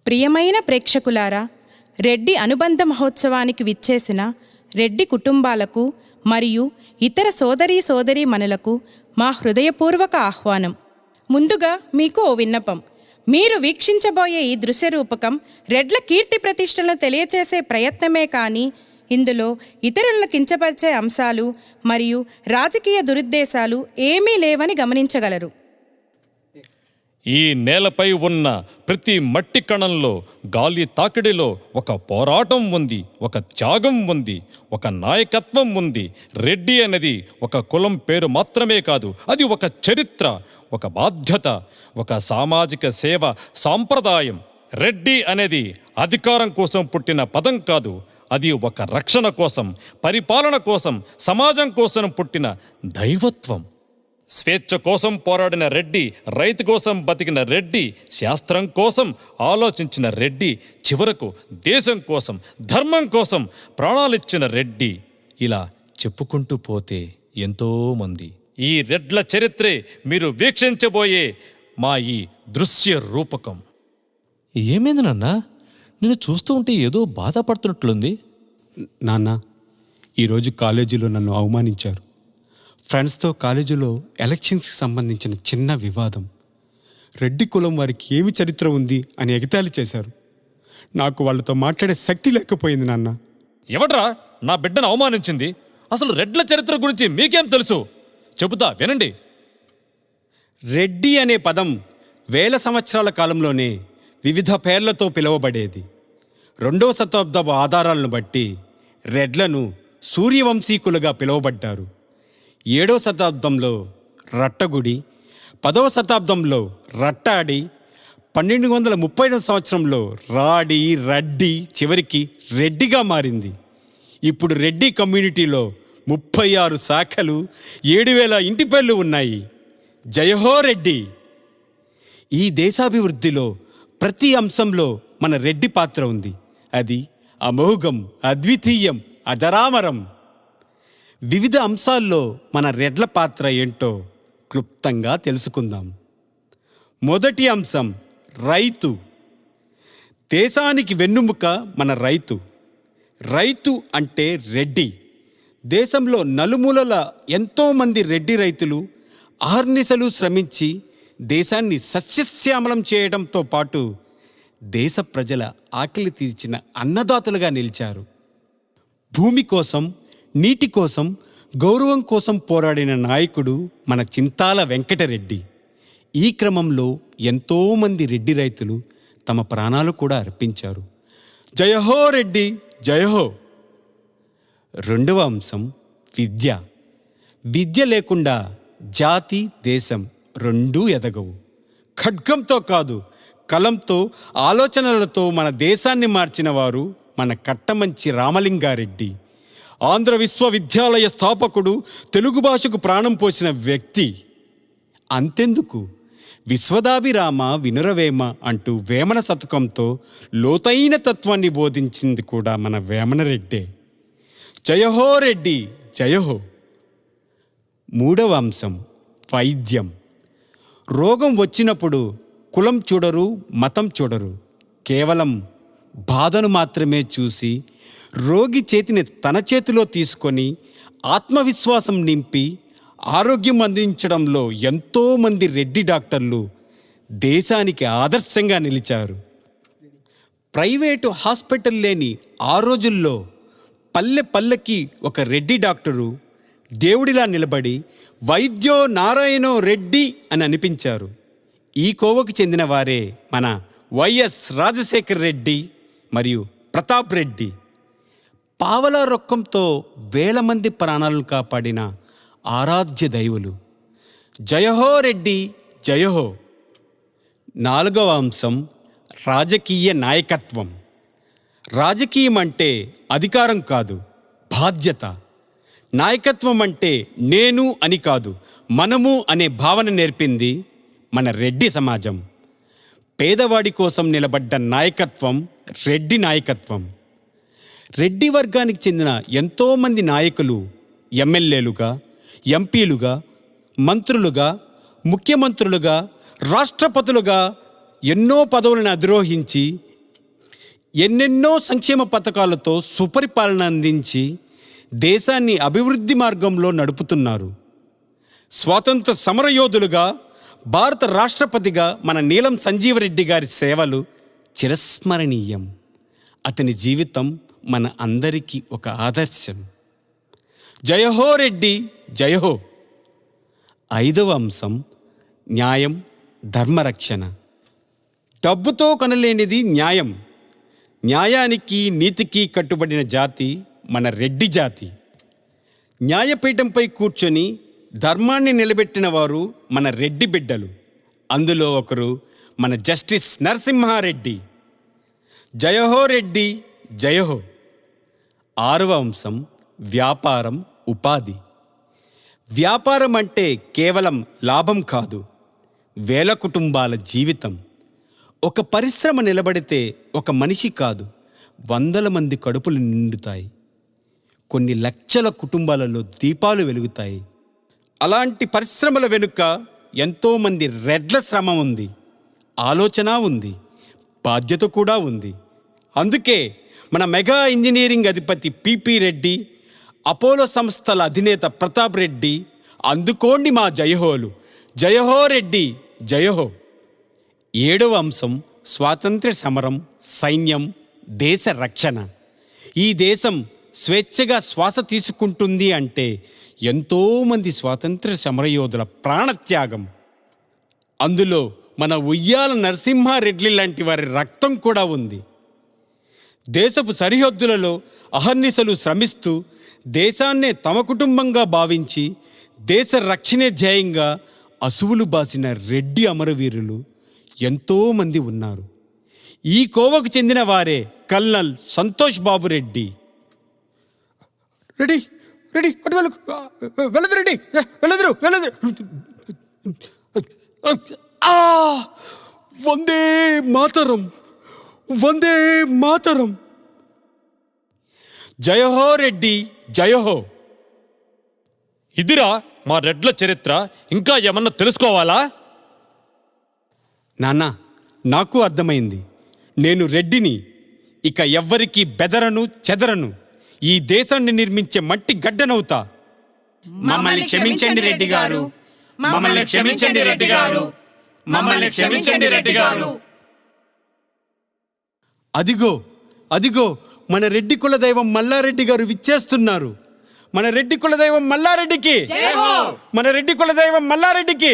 ప్రియమైన ప్రేక్షకులారా, రెడ్డి అనుబంధ మహోత్సవానికి విచ్చేసిన రెడ్డి కుటుంబాలకు మరియు ఇతర సోదరీమణులకు మా హృదయపూర్వక ఆహ్వానం. ముందుగా మీకు ఓ విన్నపం. మీరు వీక్షించబోయే ఈ దృశ్య రూపకం రెడ్ల కీర్తి ప్రతిష్టలను తెలియచేసే ప్రయత్నమే కానీ ఇందులో ఇతరులను కించపరిచే అంశాలు మరియు రాజకీయ దురుద్దేశాలు ఏమీ లేవని గమనించగలరు. ఈ నేలపై ఉన్న ప్రతి మట్టి కణంలో, గాలి తాకిడిలో ఒక పోరాటం ఉంది, ఒక త్యాగం ఉంది, ఒక నాయకత్వం ఉంది. రెడ్డి అనేది ఒక కులం పేరు మాత్రమే కాదు, అది ఒక చరిత్ర, ఒక బాధ్యత, ఒక సామాజిక సేవ సాంప్రదాయం. రెడ్డి అనేది అధికారం కోసం పుట్టిన పదం కాదు, అది ఒక రక్షణ కోసం, పరిపాలన కోసం, సమాజం కోసం పుట్టిన దైవత్వం. స్వేచ్ఛ కోసం పోరాడిన రెడ్డి, రైతు కోసం బతికిన రెడ్డి, శాస్త్రం కోసం ఆలోచించిన రెడ్డి, చివరకు దేశం కోసం, ధర్మం కోసం ప్రాణాలిచ్చిన రెడ్డి. ఇలా చెప్పుకుంటూ పోతే ఎంతోమంది. ఈ రెడ్ల చరిత్రే మీరు వీక్షించబోయే మా ఈ దృశ్య రూపకం. ఏమైంది నాన్న? నేను చూస్తూ ఉంటే ఏదో బాధపడుతున్నట్లుంది. నాన్న, ఈరోజు కాలేజీలో నన్ను అవమానించారు. ఫ్రెండ్స్తో కాలేజీలో ఎలక్షన్స్కి సంబంధించిన చిన్న వివాదం. రెడ్డి కులం వారికి ఏమి చరిత్ర ఉంది అని ఎగతాళి చేశారు. నాకు వాళ్ళతో మాట్లాడే శక్తి లేకపోయింది నాన్న. ఎవడ్రా నా బిడ్డను అవమానించింది? అసలు రెడ్ల చరిత్ర గురించి మీకేం తెలుసు? చెబుతా వినండి. రెడ్డి అనే పదం వేల సంవత్సరాల కాలంలోనే వివిధ పేర్లతో పిలువబడేది. 2వ శతాబ్దపు ఆధారాలను బట్టి రెడ్లను సూర్యవంశీకులుగా పిలువబడ్డారు. 7వ శతాబ్దంలో రట్టగుడి, 10వ శతాబ్దంలో రట్టాడి, 1230వ సంవత్సరంలో రాడి, రడ్డి, చివరికి రెడ్డిగా మారింది. ఇప్పుడు రెడ్డి కమ్యూనిటీలో 36 శాఖలు, 7000 ఇంటి పేర్లు ఉన్నాయి. జయహో రెడ్డి! ఈ దేశాభివృద్ధిలో ప్రతి అంశంలో మన రెడ్డి పాత్ర ఉంది. అది అమోఘం, అద్వితీయం, అజరామరం. వివిధ అంశాల్లో మన రెడ్ల పాత్ర ఏంటో క్లుప్తంగా తెలుసుకుందాం. మొదటి అంశం రైతు. దేశానికి వెన్నుముక మన రైతు. రైతు అంటే రెడ్డి. దేశంలో నలుమూలల ఎంతోమంది రెడ్డి రైతులు అహర్నిశలు శ్రమించి దేశాన్ని సస్యశ్యామలం చేయడంతో పాటు దేశ ప్రజల ఆకలి తీర్చిన అన్నదాతలుగా నిలిచారు. భూమి కోసం, నీటి కోసం, గౌరవం కోసం పోరాడిన నాయకుడు మన చింతాల వెంకటరెడ్డి. ఈ క్రమంలో ఎంతోమంది రెడ్డి రైతులు తమ ప్రాణాలు కూడా అర్పించారు. జయహో రెడ్డి, జయహో! రెండవ అంశం విద్య. విద్య లేకుండా జాతి, దేశం రెండూ ఎదగవు. ఖడ్గంతో కాదు, కలంతో, ఆలోచనలతో మన దేశాన్ని మార్చిన వారు మన కట్టమంచి రామలింగారెడ్డి. ఆంధ్ర విశ్వవిద్యాలయ స్థాపకుడు, తెలుగు భాషకు ప్రాణం పోసిన వ్యక్తి. అంతెందుకు, విశ్వదాభిరామ వినురవేమ అంటూ వేమన శతకంతో లోతైన తత్వాన్ని బోధించింది కూడా మన వేమన రెడ్డే. జయహో రెడ్డి, జయహో! మూడవ అంశం వైద్యం. రోగం వచ్చినప్పుడు కులం చూడరు, మతం చూడరు. కేవలం బాధను మాత్రమే చూసి రోగి చేతిని తన చేతిలో తీసుకొని ఆత్మవిశ్వాసం నింపి ఆరోగ్యం అందించడంలో ఎంతోమంది రెడ్డి డాక్టర్లు దేశానికి ఆదర్శంగా నిలిచారు. ప్రైవేటు హాస్పిటల్ లేని ఆ రోజుల్లో పల్లె పల్లెకి ఒక రెడ్డి డాక్టరు దేవుడిలా నిలబడి వైద్యో నారాయణో రెడ్డి అని అనిపించారు. ఈ కోవకు చెందిన వారే మన వైఎస్ రాజశేఖర్ రెడ్డి మరియు ప్రతాప్ రెడ్డి. పావలా రొక్కంతో వేల మంది ప్రాణాలను కాపాడిన ఆరాధ్య దైవులు. జయహో రెడ్డి, జయహో! నాలుగవ అంశం రాజకీయ నాయకత్వం. రాజకీయం అంటే అధికారం కాదు, బాధ్యత. నాయకత్వం అంటే నేను అని కాదు, మనము అనే భావన నేర్పింది మన రెడ్డి సమాజం. పేదవాడి కోసం నిలబడ్డ నాయకత్వం రెడ్డి నాయకత్వం. రెడ్డి వర్గానికి చెందిన ఎంతోమంది నాయకులు ఎమ్మెల్యేలుగా, ఎంపీలుగా, మంత్రులుగా, ముఖ్యమంత్రులుగా, రాష్ట్రపతులుగా ఎన్నో పదవులను అధిరోహించి ఎన్నెన్నో సంక్షేమ పథకాలతో సుపరిపాలన అందించి దేశాన్ని అభివృద్ధి మార్గంలో నడుపుతున్నారు. స్వాతంత్ర సమరయోధులుగా భారత రాష్ట్రపతిగా మన నీలం సంజీవరెడ్డి గారి సేవలు చిరస్మరణీయం. అతని జీవితం మన అందరికీ ఒక ఆదర్శం. జయహో రెడ్డి జయహో. 5వ అంశం న్యాయం, ధర్మరక్షణ. డబ్బుతో కొనలేనిది న్యాయం. న్యాయానికి, నీతికి కట్టుబడిన జాతి మన రెడ్డి జాతి. న్యాయపీఠంపై కూర్చొని ధర్మాన్ని నిలబెట్టిన వారు మన రెడ్డి బిడ్డలు. అందులో ఒకరు మన జస్టిస్ నరసింహారెడ్డి. జయహో రెడ్డి జయహో. 6వ అంశం వ్యాపారం, ఉపాధి. వ్యాపారం అంటే కేవలం లాభం కాదు, వేల కుటుంబాల జీవితం. ఒక పరిశ్రమ నిలబడితే ఒక మనిషి కాదు, 100 మంది కడుపులు నిండుతాయి, కొన్ని లక్షల కుటుంబాలలో దీపాలు వెలుగుతాయి. అలాంటి పరిశ్రమల వెనుక ఎంతోమంది రెడ్ల శ్రమ ఉంది, ఆలోచన ఉంది, బాధ్యత కూడా ఉంది. అందుకే మన మెగా ఇంజనీరింగ్ అధిపతి పిపి రెడ్డి, అపోలో సంస్థల అధినేత ప్రతాప్ రెడ్డి అందుకోండి మా జయహోలు. జయహో రెడ్డి జయహో. 7వ అంశం స్వాతంత్ర్య సమరం, సైన్యం, దేశ రక్షణ. ఈ దేశం స్వేచ్ఛగా శ్వాస తీసుకుంటుంది అంటే ఎంతోమంది స్వాతంత్ర్య సమరయోధుల ప్రాణత్యాగం. అందులో మన ఉయ్యాల నరసింహారెడ్డి లాంటి వారి రక్తం కూడా ఉంది. దేశపు సరిహద్దులలో అహర్నిశలు శ్రమిస్తూ దేశాన్నే తమ కుటుంబంగా భావించి దేశ రక్షణే ధ్యేయంగా అసువులు బాసిన రెడ్డి అమరవీరులు ఎంతోమంది ఉన్నారు. ఈ కోవకు చెందిన వారే కల్నల్ సంతోష్ బాబు రెడ్డి. రెడ్డి రెడ్డి అటు వెళ్ళదు రెడ్డి, వెళ్ళదురు వెళ్ళదురు. వందే మాతరం, వందే మాతరం. జయహో రెడ్డి జయహో. ఇదిరా మా రెడ్ల చరిత్ర. ఇంకా ఏమన్నా తెలుసుకోవాలా? నాన్న, నాకు అర్థమైంది. నేను రెడ్డిని. ఇక ఎవ్వరికీ బెదరను, చెదరను. ఈ దేశాన్ని నిర్మించే మట్టి గడ్డనవుతా. మమ్మల్ని క్షమించండి రెడ్డి గారు, మమ్మల్ని క్షమించండి రెడ్డి గారు, మమ్మల్ని క్షమించండి రెడ్డి గారు. అదిగో అదిగో మన రెడ్డి కులదైవం మల్లారెడ్డి గారు విచ్చేస్తున్నారు. మన రెడ్డి కులదైవం మల్లారెడ్డికి, మన రెడ్డి కులదైవం మల్లారెడ్డికి.